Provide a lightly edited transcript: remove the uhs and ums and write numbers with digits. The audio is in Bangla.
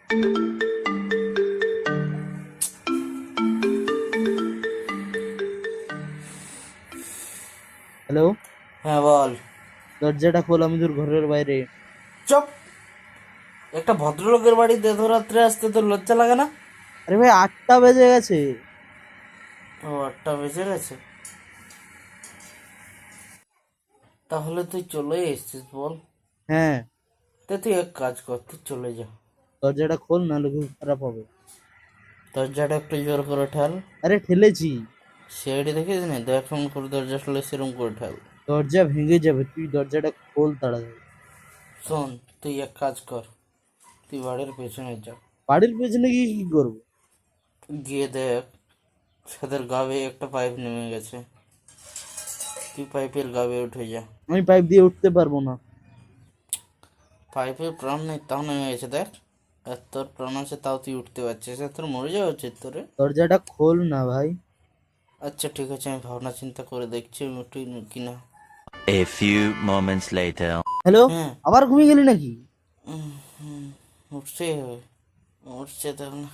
হ্যালো, হ্যাঁ বল। দরজাটা খোল, আমি তোর ঘরের বাইরে। চুপ। একটা ভদ্রলোকের বাড়িতে এত রাত্রে আসতে তোর লজ্জা লাগে না? আরে ভাই, 8টা বেজে গেছে। ও, 8টা বেজে গেছে। তাহলে তুই চলে এসছিস বল। হ্যাঁ, তা তুই এক কাজ কর, তুই চলে যা। দরজাটা খোল, নাহলে খুব খারাপ হবে। দরজাটা একটু জোর করে ঠেল। আরে ঠেলেছি। সিআইডি দেখিস নি, দেখ ফোন করে দরজা খুলে সেরম করে ঠেল। দরজা ভেঙে যাবে, তুই দরজাটা খোল তাড়াতাড়ি। শোন, তুই এক কাজ কর, তুই বাড়ির পেছনে যা। বাড়ির পেছনে গিয়ে কি করবো? গিয়ে দেখ ছাদের গা বেয়ে একটা পাইপ নেমে গেছে, তুই পাইপের গা বেয়ে উঠে যা। আমি পাইপ দিয়ে উঠতে পারবো না। পাইপের প্রাণ নেই তাও নেমে গেছে দেখ। আর তোর প্রাণ আছে তাও তুই উঠতে পারছিস, আর তোর মরে যাওয়া উচিত তোরে। দরজাটা খোল না ভাই। আচ্ছা ঠিক আছে, আমি ভাবনা চিন্তা করে দেখছি আমি উঠি কিনা। A few moments later. Hello, হ্যাঁ। আবার ঘুমিয়ে গেলি নাকি? উঠছেই হবে, উঠছে তাহলে।